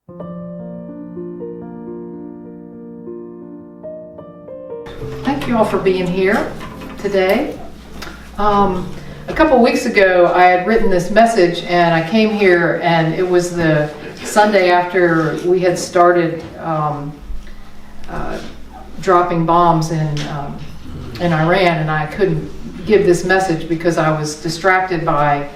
Thank you all for being here today. A couple weeks ago, I had written this message, and I came here, and it was the Sunday after we had started dropping bombs in Iran, and I couldn't give this message because I was distracted by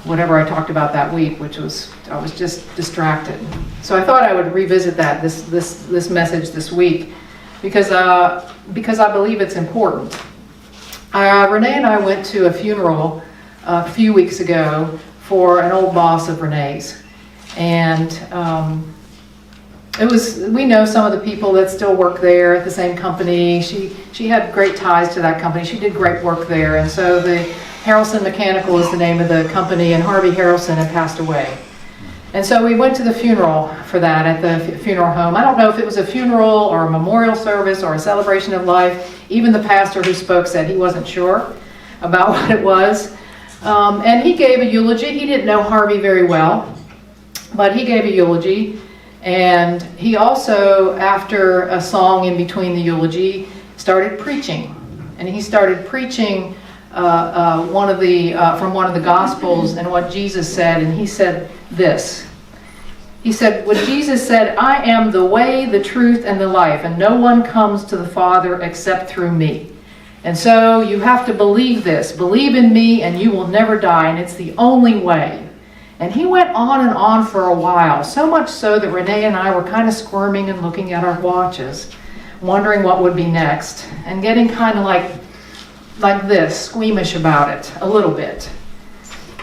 whatever I talked about that week, which was I was just distracted. So I thought I would revisit that this message this week because I believe it's important. Renee and I went to a funeral a few weeks ago for an old boss of Renee's, and we know some of the people that still work there at the same company. She had great ties to that company. She did great work there, and so the Harrelson Mechanical is the name of the company, and Harvey Harrelson had passed away. And so we went to the funeral for that at the funeral home. I don't know if it was a funeral or a memorial service or a celebration of life. Even the pastor who spoke said he wasn't sure about what it was. And he gave a eulogy. He didn't know Harvey very well, but he gave a eulogy. And he also, after a song in between the eulogy, started preaching. And he started preaching from one of the Gospels and what Jesus said. And he said this. He said, when Jesus said, "I am the way, the truth, and the life, and no one comes to the Father except through me. And so you have to believe this. Believe in me and you will never die, and it's the only way." And he went on and on for a while, so much so that Renee and I were kind of squirming and looking at our watches, wondering what would be next, and getting kind of like this, squeamish about it, a little bit.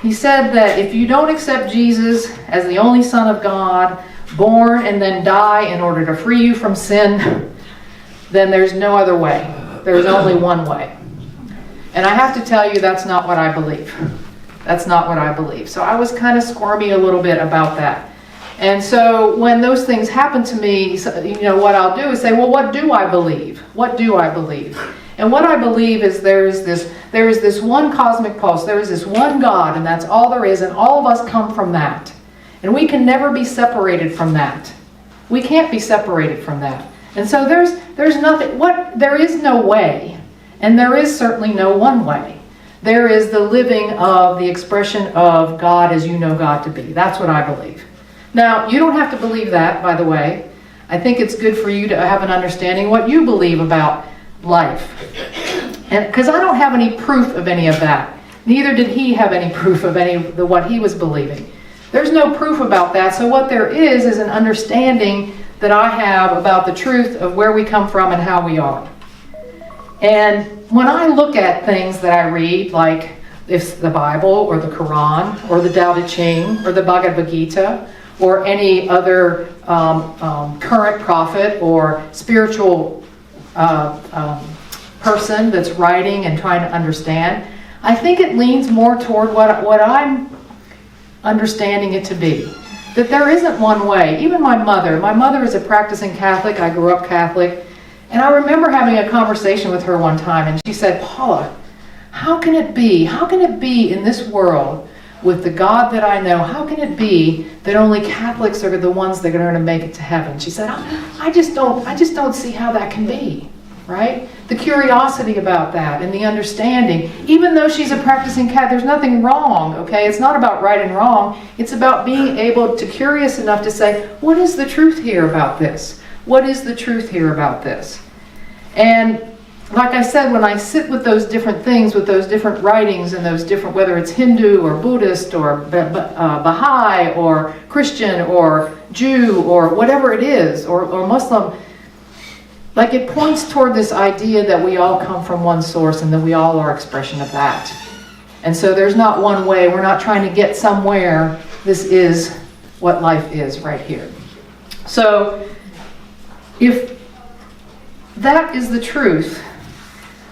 He said that if you don't accept Jesus as the only Son of God, born and then die in order to free you from sin, then there's no other way. There's only one way. And I have to tell you, that's not what I believe. That's not what I believe. So I was kind of squirmy a little bit about that. And so when those things happen to me, what I'll do is say, well, what do I believe? What do I believe? And what I believe is there is this one cosmic pulse. There is this one God, and that's all there is, and all of us come from that. And we can never be separated from that. We can't be separated from that. And so there's nothing, there is no way, and there is certainly no one way. There is the living of the expression of God as you know God to be. That's what I believe. Now, you don't have to believe that, by the way. I think it's good for you to have an understanding what you believe about life. And because I don't have any proof of any of that. Neither did he have any proof of what he was believing. There's no proof about that. So what there is an understanding that I have about the truth of where we come from and how we are. And when I look at things that I read, like if the Bible or the Quran or the Tao Te Ching or the Bhagavad Gita or any other current prophet or spiritual person that's writing and trying to understand, I think it leans more toward what I'm understanding it to be. That there isn't one way. Even my mother is a practicing Catholic. I grew up Catholic. And I remember having a conversation with her one time, and she said, "Paula, how can it be in this world with the God that I know, how can it be that only Catholics are the ones that are going to make it to heaven?" She said, I just don't see how that can be, right? The curiosity about that and the understanding, even though she's a practicing Catholic, there's nothing wrong, okay? It's not about right and wrong. It's about being able to, curious enough to say, what is the truth here about this? What is the truth here about this? And like I said, when I sit with those different things, with those different writings and those different, whether it's Hindu or Buddhist or Baha'i or Christian or Jew or whatever it is, or Muslim, like it points toward this idea that we all come from one source and that we all are expression of that. And so there's not one way. We're not trying to get somewhere. This is what life is right here. So if that is the truth,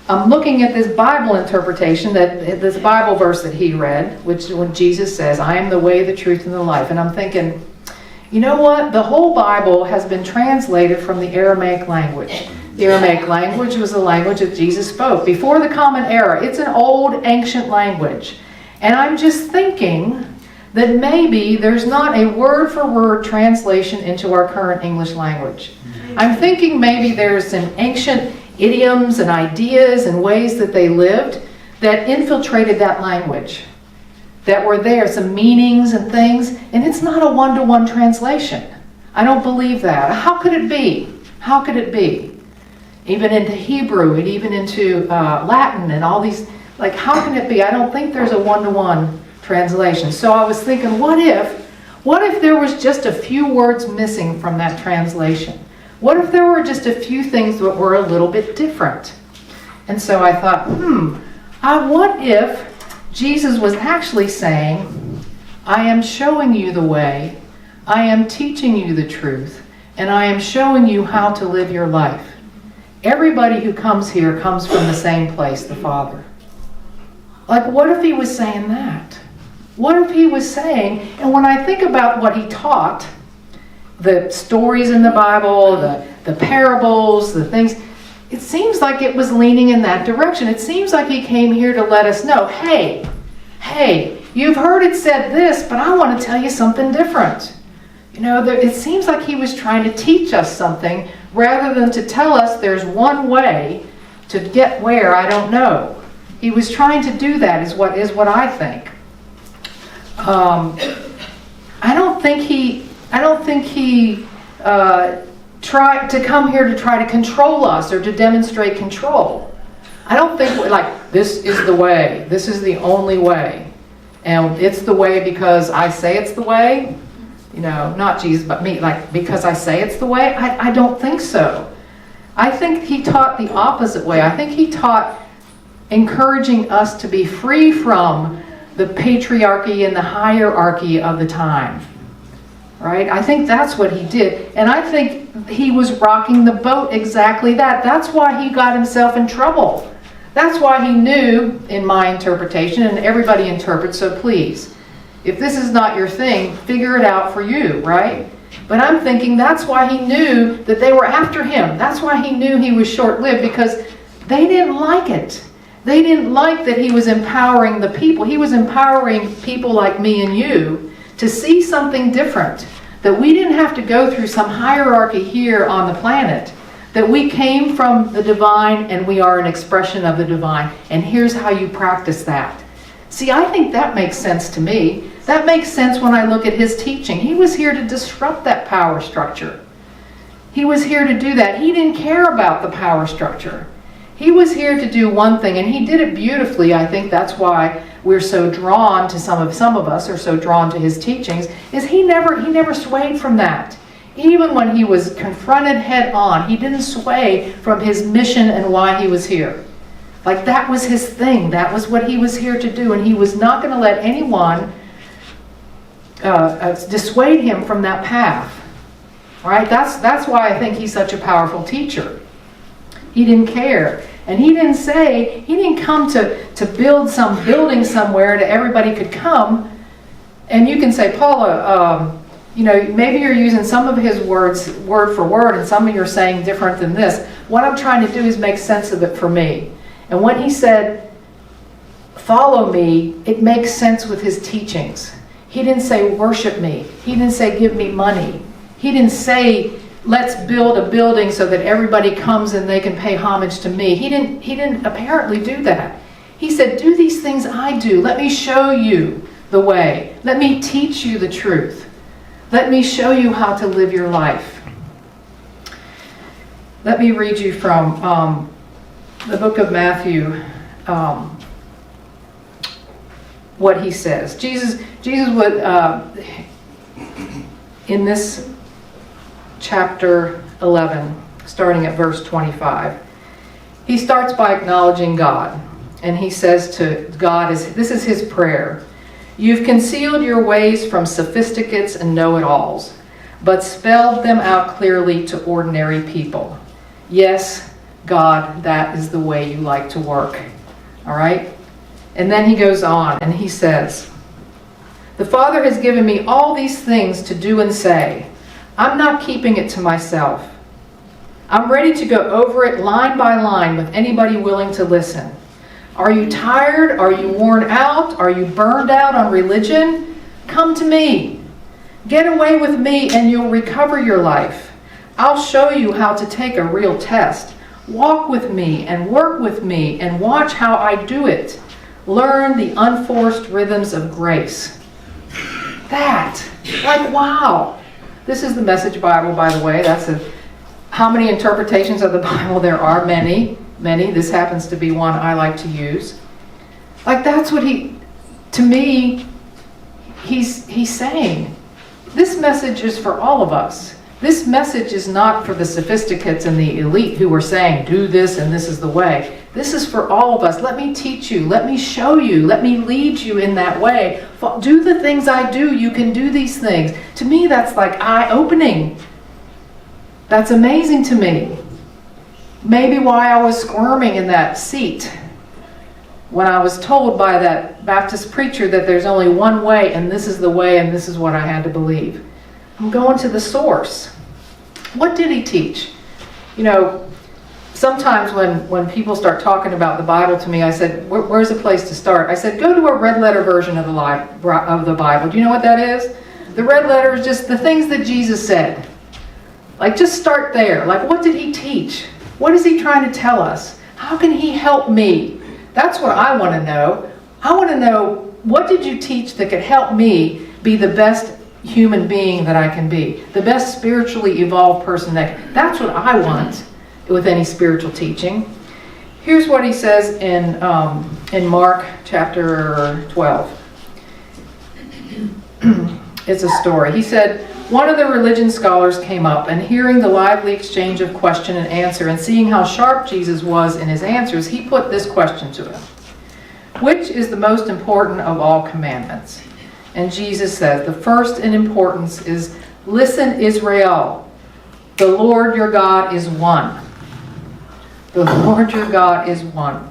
I'm looking at this Bible interpretation, this Bible verse that he read, which when Jesus says, "I am the way, the truth, and the life." And I'm thinking, you know what? The whole Bible has been translated from the Aramaic language. The Aramaic language was the language that Jesus spoke before the Common Era. It's an old, ancient language. And I'm just thinking that maybe there's not a word-for-word translation into our current English language. I'm thinking maybe there's some ancient idioms and ideas and ways that they lived that infiltrated that language, that were there, some meanings and things, and it's not a one-to-one translation. I don't believe that. How could it be? How could it be? Even into Hebrew and even into Latin and all these, like, how can it be? I don't think there's a one-to-one translation. So I was thinking, what if there was just a few words missing from that translation? What if there were just a few things that were a little bit different? And so I thought, what if Jesus was actually saying, I am showing you the way, I am teaching you the truth, and I am showing you how to live your life. Everybody who comes here comes from the same place, the Father. Like, what if he was saying that? What if he was saying, and when I think about what he taught, the stories in the Bible, the parables, the things, it seems like it was leaning in that direction. It seems like he came here to let us know, hey, you've heard it said this, but I want to tell you something different. You know, it seems like he was trying to teach us something rather than to tell us there's one way to get where, I don't know. He was trying to do that is what I think. I don't think he tried to come here to try to control us or to demonstrate control. I don't think, like, this is the way, this is the only way, and it's the way because I say it's the way. You know, not Jesus, but me, like, because I say it's the way. I don't think so. I think he taught the opposite way. I think he taught encouraging us to be free from the patriarchy and the hierarchy of the time. Right? I think that's what he did. And I think he was rocking the boat exactly that. That's why he got himself in trouble. That's why he knew, in my interpretation, and everybody interprets, so please, if this is not your thing, figure it out for you, right? But I'm thinking that's why he knew that they were after him. That's why he knew he was short-lived, because they didn't like it. They didn't like that he was empowering the people. He was empowering people like me and you to see something different. That we didn't have to go through some hierarchy here on the planet. That we came from the divine and we are an expression of the divine. And here's how you practice that. See, I think that makes sense to me. That makes sense when I look at his teaching. He was here to disrupt that power structure. He was here to do that. He didn't care about the power structure. He was here to do one thing, and he did it beautifully. I think that's why we're so drawn to some of us are so drawn to his teachings, is he never swayed from that. Even when he was confronted head on, he didn't sway from his mission and why he was here. Like, that was his thing. That was what he was here to do, and he was not going to let anyone dissuade him from that path. Right? That's why I think he's such a powerful teacher. He didn't care. And he didn't come to build some building somewhere that everybody could come. And you can say, Paula, maybe you're using some of his words word for word, and some of you're saying different than this. What I'm trying to do is make sense of it for me. And when he said, follow me, it makes sense with his teachings. He didn't say, worship me. He didn't say, give me money. He didn't say, let's build a building so that everybody comes and they can pay homage to me. He didn't apparently do that. He said, do these things I do. Let me show you the way. Let me teach you the truth. Let me show you how to live your life. Let me read you from the book of Matthew, what he says. Jesus would, in this chapter 11, starting at verse 25, he starts by acknowledging God. And he says to God, this is his prayer. You've concealed your ways from sophisticates and know-it-alls, but spelled them out clearly to ordinary people. Yes, God, that is the way you like to work. All right? And then he goes on and he says, the Father has given me all these things to do and say. I'm not keeping it to myself. I'm ready to go over it line by line with anybody willing to listen. Are you tired? Are you worn out? Are you burned out on religion? Come to me. Get away with me and you'll recover your life. I'll show you how to take a real test. Walk with me and work with me and watch how I do it. Learn the unforced rhythms of grace. That, like, wow. This is the Message Bible, by the way. That's how many interpretations of the Bible there are? Many. This happens to be one I like to use. Like, that's what to me, he's saying. This message is for all of us. This message is not for the sophisticates and the elite who are saying, do this and this is the way. This is for all of us. Let me teach you. Let me show you. Let me lead you in that way. Do the things I do. You can do these things. To me, that's like eye-opening. That's amazing to me. Maybe why I was squirming in that seat when I was told by that Baptist preacher that there's only one way and this is the way and this is what I had to believe. I'm going to the source. What did he teach? You know, sometimes when people start talking about the Bible to me, I said, where's a place to start? I said, go to a red letter version of the Bible. Do you know what that is? The red letter is just the things that Jesus said. Like, just start there. Like, what did he teach? What is he trying to tell us? How can he help me? That's what I want to know. I want to know, what did you teach that could help me be the best human being that I can be? The best spiritually evolved person that's what I want with any spiritual teaching. Here's what he says in Mark chapter 12. It's a story. He said, one of the religion scholars came up, and hearing the lively exchange of question and answer, and seeing how sharp Jesus was in his answers, he put this question to him. Which is the most important of all commandments? And Jesus says, the first in importance is, listen, Israel, the Lord your God is one. The Lord your God is one.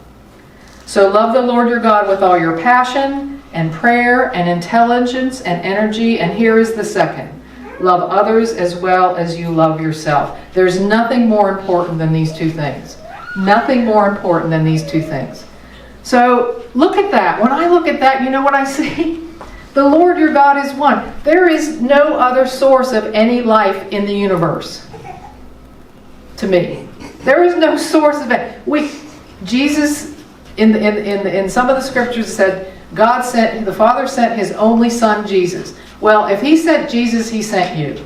So love the Lord your God with all your passion and prayer and intelligence and energy. And here is the second. Love others as well as you love yourself. There's nothing more important than these two things. Nothing more important than these two things. So look at that. When I look at that, you know what I see? The Lord your God is one. There is no other source of any life in the universe. To me. There is no source of it. Jesus, in some of the scriptures said, the Father sent his only Son, Jesus. Well, if he sent Jesus, he sent you.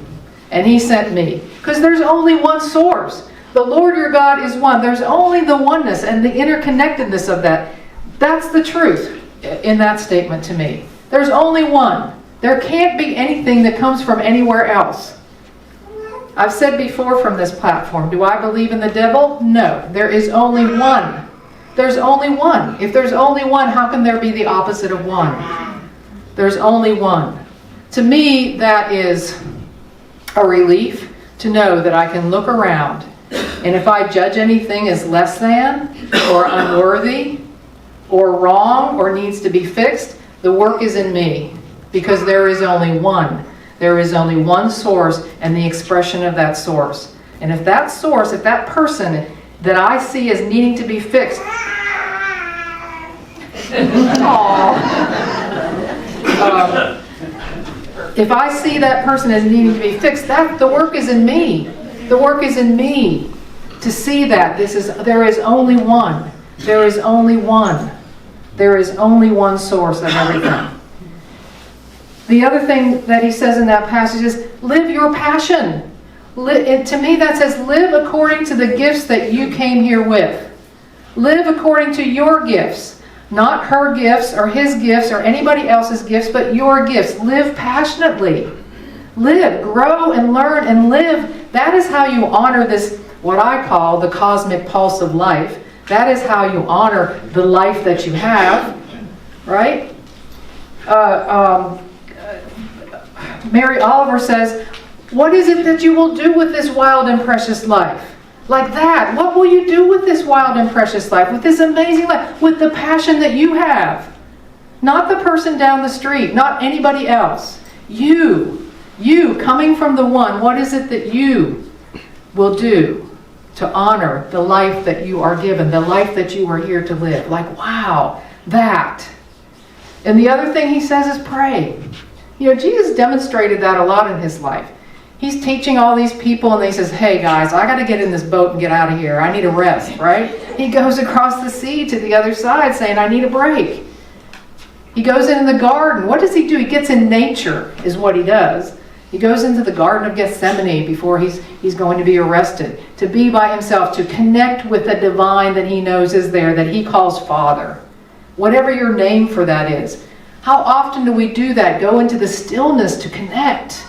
And he sent me. Because there's only one source. The Lord your God is one. There's only the oneness and the interconnectedness of that. That's the truth in that statement to me. There's only one. There can't be anything that comes from anywhere else. I've said before from this platform, do I believe in the devil? No. There is only one. There's only one. If there's only one, how can there be the opposite of one? There's only one. To me, that is a relief to know that I can look around, and if I judge anything as less than, or unworthy, or wrong, or needs to be fixed, the work is in me, because there is only one. There is only one source, and the expression of that source. And if that source, if that person that I see as needing to be fixed, if I see that person as needing to be fixed, the work is in me. The work is in me to see that there is only one. There is only one. There is only one source of everything. The other thing that he says in that passage is, live your passion. To me that says, live according to the gifts that you came here with. Live according to your gifts. Not her gifts or his gifts or anybody else's gifts, but your gifts. Live passionately. Live, grow, and learn and live. That is how you honor this, what I call the cosmic pulse of life. That is how you honor the life that you have. Right? Mary Oliver says, what is it that you will do with this wild and precious life? Like that. What will you do with this wild and precious life? With this amazing life? With the passion that you have. Not the person down the street. Not anybody else. You coming from the one. What is it that you will do to honor the life that you are given? The life that you are here to live. Like, wow. That. And the other thing he says is pray. You know, Jesus demonstrated that a lot in his life. He's teaching all these people and he says, hey guys, I got to get in this boat and get out of here. I need a rest, right? He goes across the sea to the other side saying, I need a break. He goes in the garden. What does he do? He gets in nature is what he does. He goes into the Garden of Gethsemane before he's going to be arrested, to be by himself, to connect with the divine that he knows is there, that he calls Father. Whatever your name for that is. How often do we do that? Go into the stillness to connect.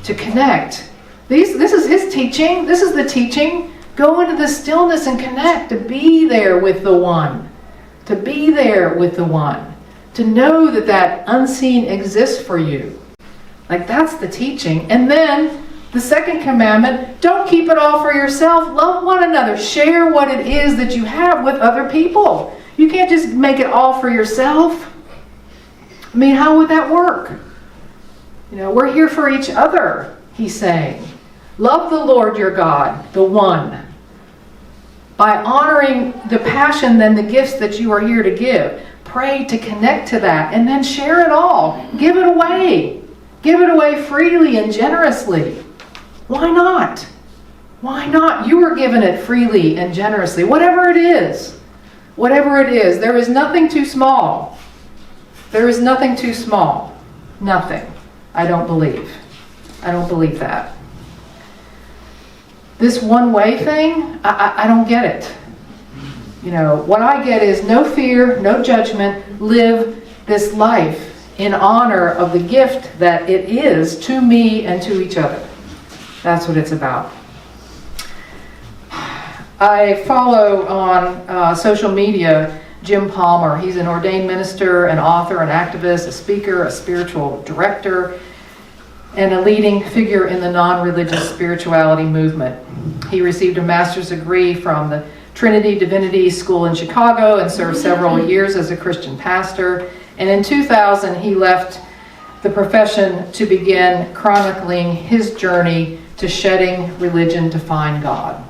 To connect. This is his teaching. This is the teaching. Go into the stillness and connect. To be there with the one. To be there with the one. To know that that unseen exists for you. Like, that's the teaching. And then the second commandment, don't keep it all for yourself. Love one another. Share what it is that you have with other people. You can't just make it all for yourself. I mean, how would that work? You know, we're here for each other, he's saying. Love the Lord your God, the one. By honoring the passion and the gifts that you are here to give. Pray to connect to that and then share it all. Give it away. Give it away freely and generously. Why not? Why not? You were given it freely and generously. Whatever it is. Whatever it is. There is nothing too small. There is nothing too small. Nothing. I don't believe. I don't believe that. This one-way thing, I don't get it. You know, what I get is no fear, no judgment. Live this life in honor of the gift that it is to me and to each other. That's what it's about. I follow on social media Jim Palmer. He's an ordained minister, an author, an activist, a speaker, a spiritual director, and a leading figure in the non-religious spirituality movement. He received a master's degree from the Trinity Divinity School in Chicago and served several years as a Christian pastor. And in 2000, he left the profession to begin chronicling his journey to shedding religion to find God.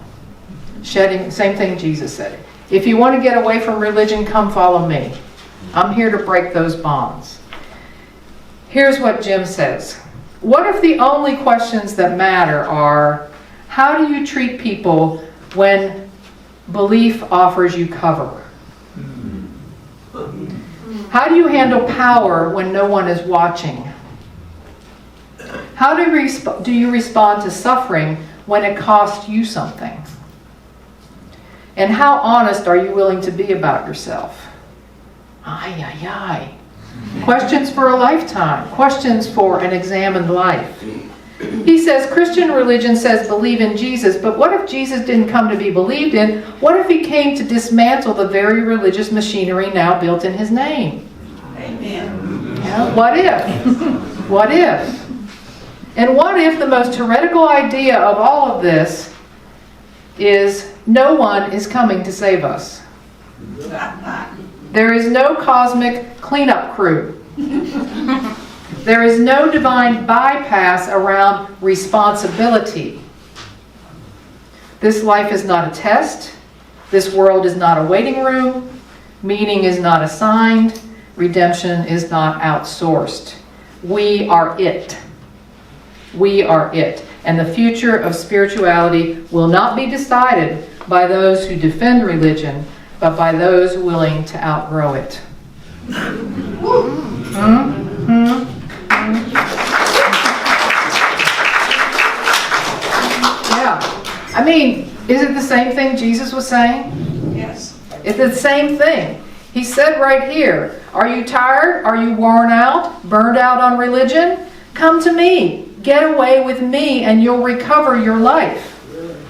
Shedding, same thing Jesus said. If you want to get away from religion, come follow me. I'm here to break those bonds. Here's what Jim says. What if the only questions that matter are, how do you treat people when belief offers you cover? How do you handle power when no one is watching? How do you respond to suffering when it costs you something? And how honest are you willing to be about yourself? Ay, ay, ay. Questions for a lifetime. Questions for an examined life. He says Christian religion says believe in Jesus, but what if Jesus didn't come to be believed in? What if he came to dismantle the very religious machinery now built in his name? Amen. Yeah, what if? What if? And what if the most heretical idea of all of this is no one is coming to save us? There is no cosmic cleanup crew. There is no divine bypass around responsibility. This life is not a test. This world is not a waiting room. Meaning is not assigned. Redemption is not outsourced. We are it. We are it. And the future of spirituality will not be decided by those who defend religion, but by those willing to outgrow it. Yeah. I mean, is it the same thing Jesus was saying? Yes. It's the same thing. He said right here, are you tired? Are you worn out? Burned out on religion? Come to me. Get away with me and you'll recover your life.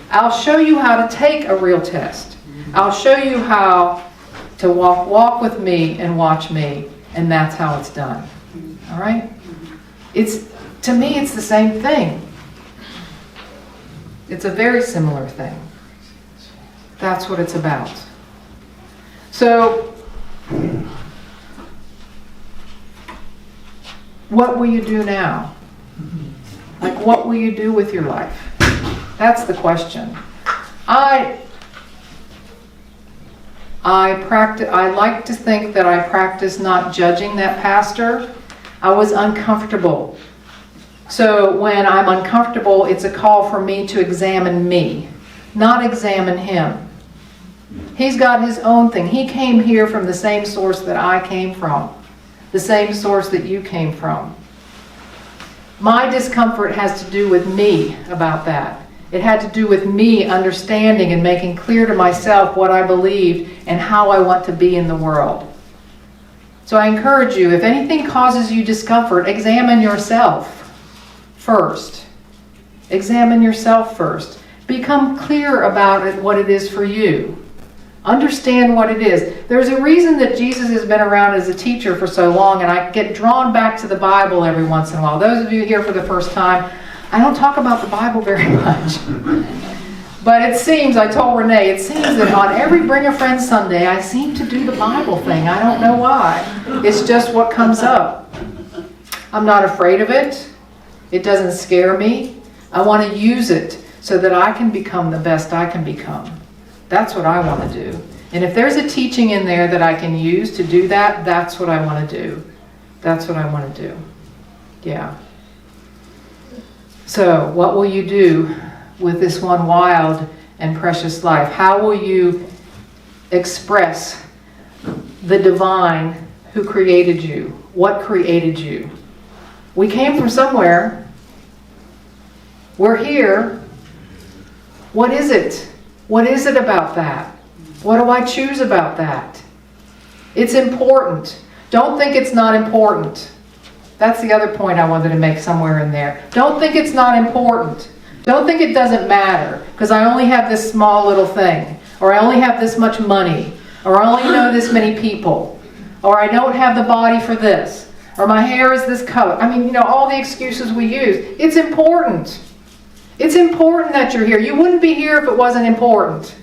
I'll show you how to take a real test. I'll show you how to walk with me and watch me. And that's how it's done. All right? To me, it's the same thing. It's a very similar thing. That's what it's about. So, what will you do now? Like, what will you do with your life? That's the question. I like to think that I practice not judging that pastor. I was uncomfortable. So when I'm uncomfortable, it's a call for me to examine me, not examine him. He's got his own thing. He came here from the same source that I came from, the same source that you came from. My discomfort has to do with me about that. It had to do with me understanding and making clear to myself what I believed and how I want to be in the world. So I encourage you, if anything causes you discomfort, examine yourself first. Examine yourself first. Become clear about it, what it is for you. Understand what it is. There's a reason that Jesus has been around as a teacher for so long, and I get drawn back to the Bible every once in a while. Those of you here for the first time, I don't talk about the Bible very much. But it seems, I told Renee, it seems that on every Bring a Friend Sunday, I seem to do the Bible thing. I don't know why. It's just what comes up. I'm not afraid of it. It doesn't scare me. I want to use it so that I can become the best I can become. That's what I want to do. And if there's a teaching in there that I can use to do that, that's what I want to do. That's what I want to do. Yeah. So, what will you do with this one wild and precious life? How will you express the divine who created you? What created you? We came from somewhere. We're here. What is it? What is it about that? What do I choose about that? It's important. Don't think it's not important. That's the other point I wanted to make somewhere in there. Don't think it's not important. Don't think it doesn't matter because I only have this small little thing, or I only have this much money, or I only know this many people, or I don't have the body for this, or my hair is this color. I mean, all the excuses we use. It's important. It's important that you're here. You wouldn't be here if it wasn't important.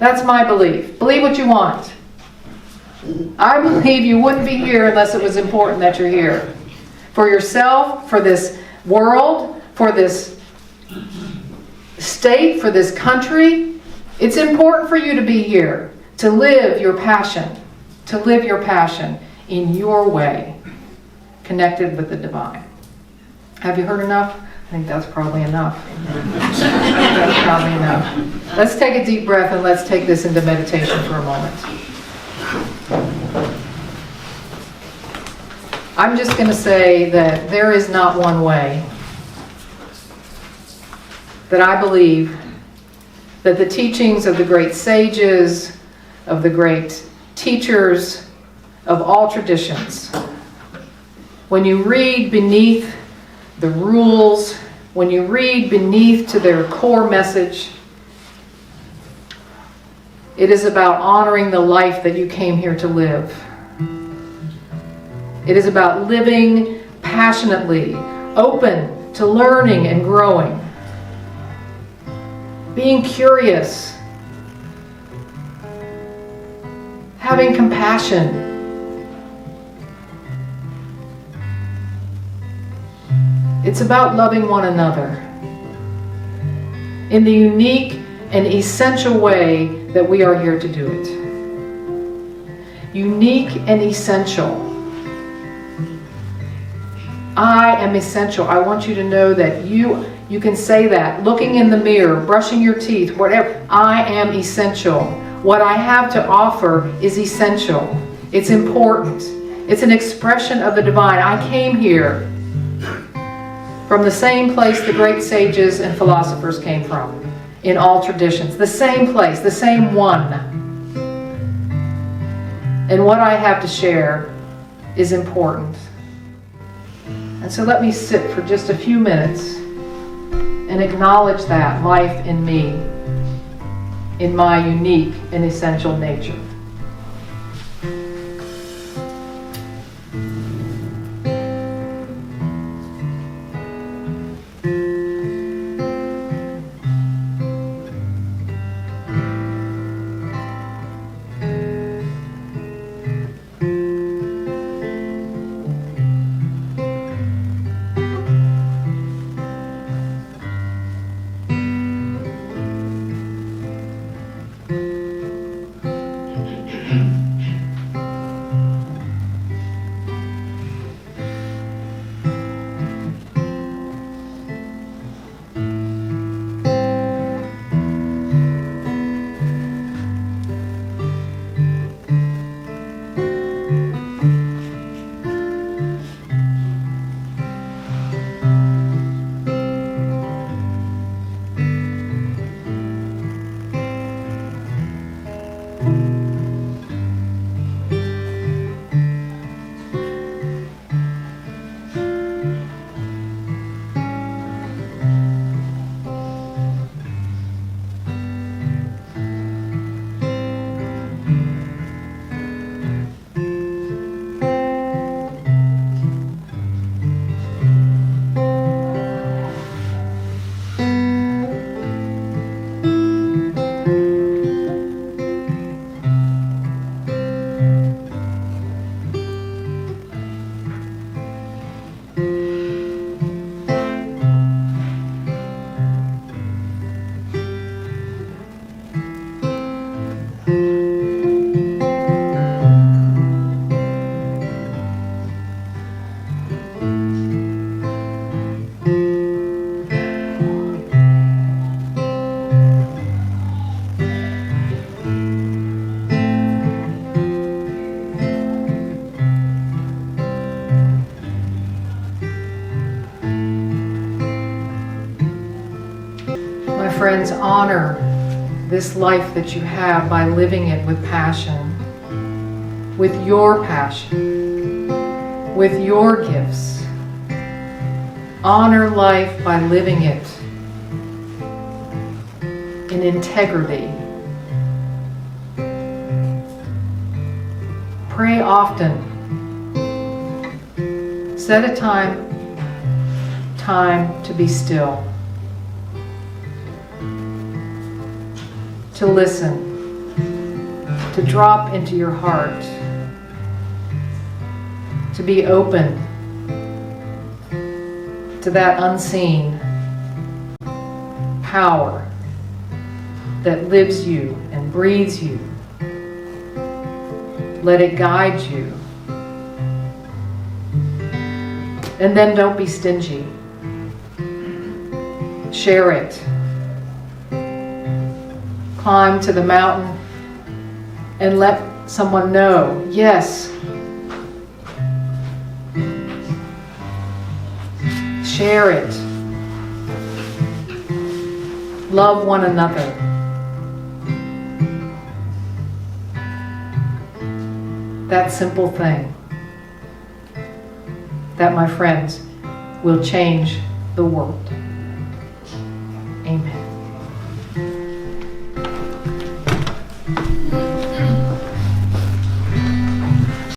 That's my belief. Believe what you want. I believe you wouldn't be here unless it was important that you're here. For yourself, for this world, for this state, for this country. It's important for you to be here, to live your passion, in your way, connected with the divine. Have you heard enough? I think that's probably enough. That's probably enough. Let's take a deep breath and let's take this into meditation for a moment. I'm just going to say that there is not one way. That I believe that the teachings of the great sages, of the great teachers of all traditions, when you read beneath the rules, when you read beneath to their core message, it is about honoring the life that you came here to live. It is about living passionately, open to learning and growing, being curious, having compassion. It's about loving one another in the unique and essential way that we are here to do it. Unique and essential. I am essential. I want you to know that you can say that. Looking in the mirror, brushing your teeth, whatever. I am essential. What I have to offer is essential. It's important. It's an expression of the divine. I came here from the same place the great sages and philosophers came from, in all traditions. The same place, the same one. And what I have to share is important. And so let me sit for just a few minutes and acknowledge that life in me, in my unique and essential nature. friends, honor this life that you have by living it with passion, with your passion, with your gifts. Honor life by living it in integrity. Pray often. Set a time to be still, to listen, to drop into your heart, to be open to that unseen power that lives you and breathes you. Let it guide you. And then don't be stingy. Share it. Climb to the mountain and let someone know, yes, share it. Love one another. That simple thing, that, my friends, will change the world. Amen.